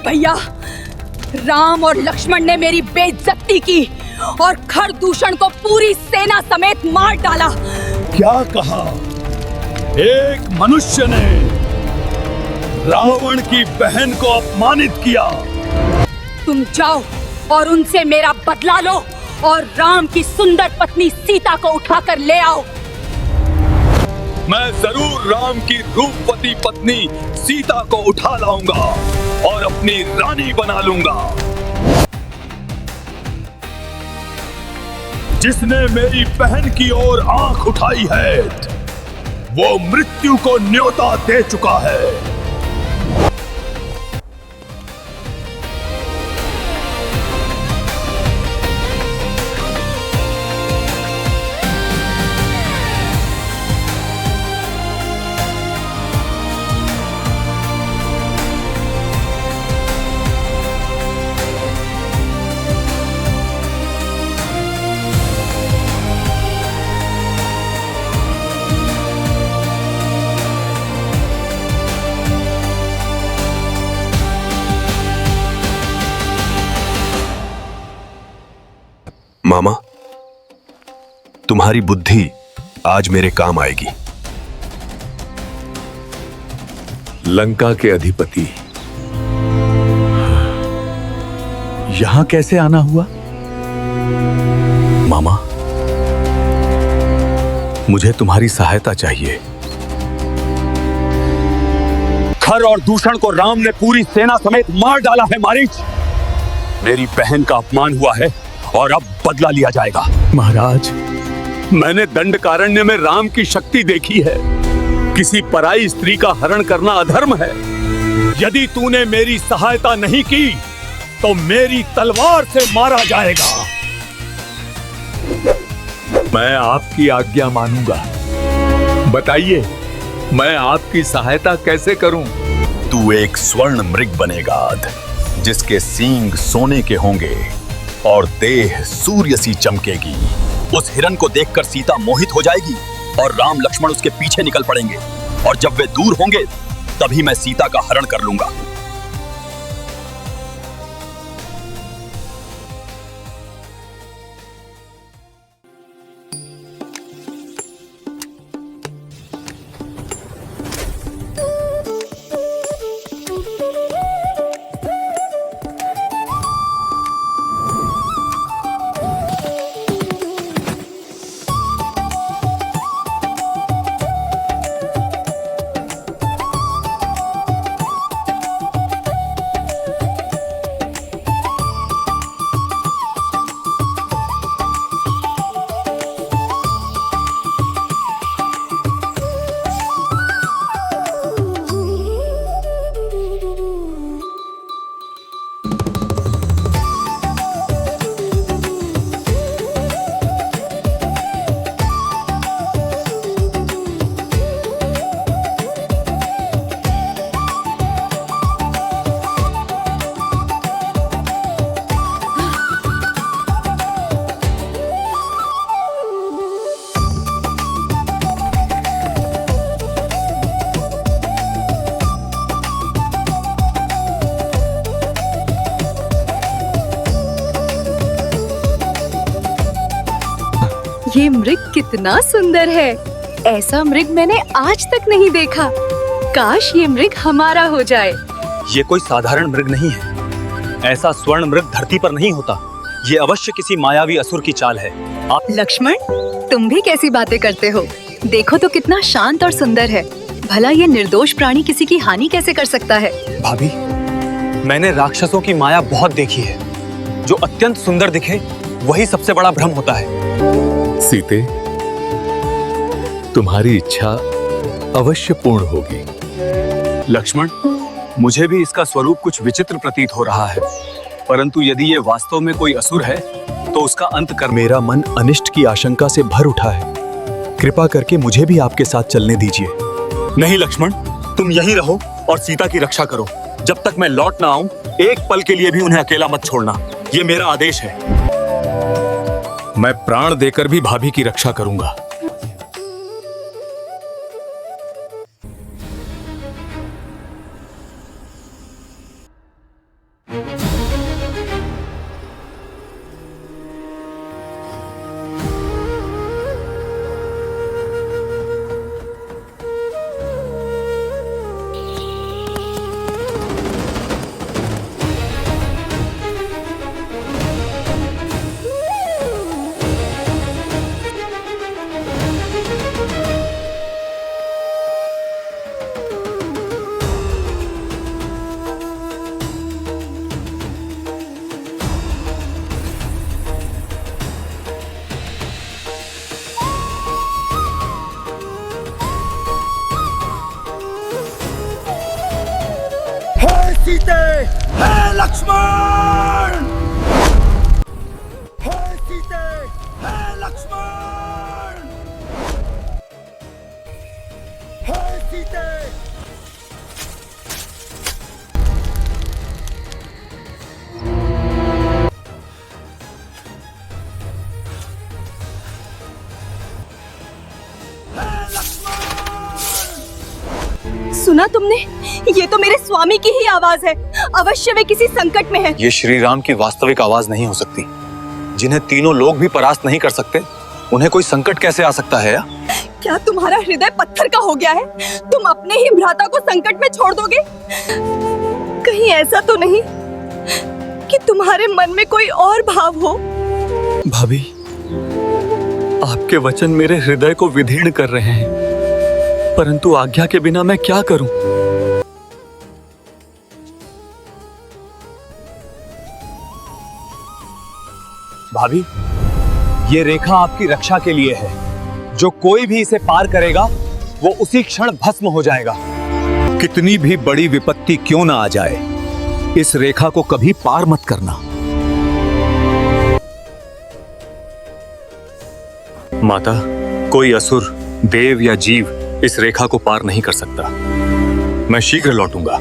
भैया, राम और लक्ष्मण ने मेरी बेइज्जती की और खरदूषण को पूरी सेना समेत मार डाला। क्या कहा? एक मनुष्य ने रावण की बहन को अपमानित किया। तुम जाओ और उनसे मेरा बदला लो और राम की सुंदर पत्नी सीता को उठाकर ले आओ। मैं जरूर राम की रूपवती पत्नी सीता को उठा लाऊंगा और अपनी रानी बना लूंगा। जिसने मेरी बहन की ओर आंख उठाई है वो मृत्यु को न्योता दे चुका है। मामा, तुम्हारी बुद्धि आज मेरे काम आएगी। लंका के अधिपति यहां कैसे आना हुआ? मामा, मुझे तुम्हारी सहायता चाहिए। खर और दूषण को राम ने पूरी सेना समेत मार डाला है मारीच। मेरी बहन का अपमान हुआ है और अब बदला लिया जाएगा। महाराज, मैंने दंडकारण्य में राम की शक्ति देखी है। किसी पराई स्त्री का हरण करना अधर्म है। यदि तूने मेरी सहायता नहीं की तो मेरी तलवार से मारा जाएगा। मैं आपकी आज्ञा मानूंगा। बताइए, मैं आपकी सहायता कैसे करूं? तू एक स्वर्ण मृग बनेगा जिसके सींग सोने के होंगे और देह सूर्य सी चमकेगी। उस हिरण को देखकर सीता मोहित हो जाएगी और राम लक्ष्मण उसके पीछे निकल पड़ेंगे और जब वे दूर होंगे तभी मैं सीता का हरण कर लूंगा। ये मृग कितना सुंदर है। ऐसा मृग मैंने आज तक नहीं देखा। काश ये मृग हमारा हो जाए। ये कोई साधारण मृग नहीं है। ऐसा स्वर्ण मृग धरती पर नहीं होता। ये अवश्य किसी मायावी असुर की चाल है। आप लक्ष्मण, तुम भी कैसी बातें करते हो? देखो तो कितना शांत और सुंदर है। भला ये निर्दोष प्राणी किसी की हानि कैसे कर सकता है? भाभी, मैंने राक्षसों की माया बहुत देखी है। जो अत्यंत सुंदर दिखे वही सबसे बड़ा भ्रम होता है। सीते, तुम्हारी इच्छा अवश्य पूर्ण होगी। लक्ष्मण, मुझे भी इसका स्वरूप कुछ विचित्र प्रतीत हो रहा है, परंतु यदि ये वास्तव में कोई असुर है तो उसका अंत कर। मेरा मन अनिष्ट की आशंका से भर उठा है। कृपा करके मुझे भी आपके साथ चलने दीजिए। नहीं लक्ष्मण, तुम यहीं रहो और सीता की रक्षा करो। जब तक मैं लौट ना आऊं, एक पल के लिए भी उन्हें अकेला मत छोड़ना। ये मेरा आदेश है। मैं प्राण देकर भी भाभी की रक्षा करूंगा। लक्ष्मण! हे सीते! हे लक्ष्मण! हे सीते! सुना तुमने? ये तो मेरे स्वामी की ही आवाज है। अवश्य वे किसी संकट में है। ये श्री राम की वास्तविक आवाज नहीं हो सकती। जिन्हें तीनों लोग भी परास्त नहीं कर सकते, उन्हें कोई संकट कैसे आ सकता है? क्या तुम्हारा हृदय पत्थर का हो गया है? तुम अपने ही भ्राता को संकट में छोड़ दोगे? कहीं ऐसा तो नहीं कि तुम्हारे मन में कोई और भाव हो? भाभी, आपके वचन मेरे हृदय को विदीर्ण कर रहे हैं, परंतु आज्ञा के बिना मैं क्या करूं? भाभी, ये रेखा आपकी रक्षा के लिए है। जो कोई भी इसे पार करेगा वो उसी क्षण भस्म हो जाएगा। कितनी भी बड़ी विपत्ति क्यों ना आ जाए, इस रेखा को कभी पार मत करना। माता, कोई असुर, देव या जीव इस रेखा को पार नहीं कर सकता। मैं शीघ्र लौटूंगा।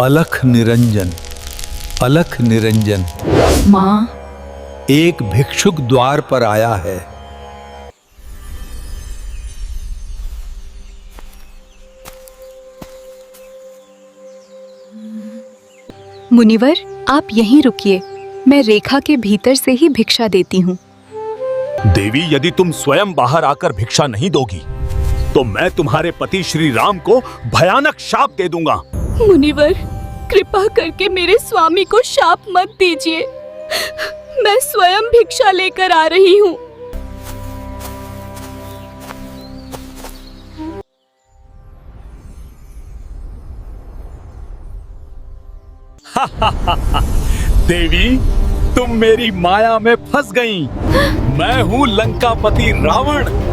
अलख निरंजन, अलख निरंजन। माँ, एक भिक्षुक द्वार पर आया है। मुनिवर, आप यहीं रुकिए। मैं रेखा के भीतर से ही भिक्षा देती हूँ। देवी, यदि तुम स्वयं बाहर आकर भिक्षा नहीं दोगी तो मैं तुम्हारे पति श्री राम को भयानक शाप दे दूंगा। मुनिवर, कृपा करके मेरे स्वामी को शाप मत दीजिए। मैं स्वयं भिक्षा लेकर आ रही हूँ। देवी, तुम मेरी माया में फंस गईं। मैं हूँ लंकापति रावण।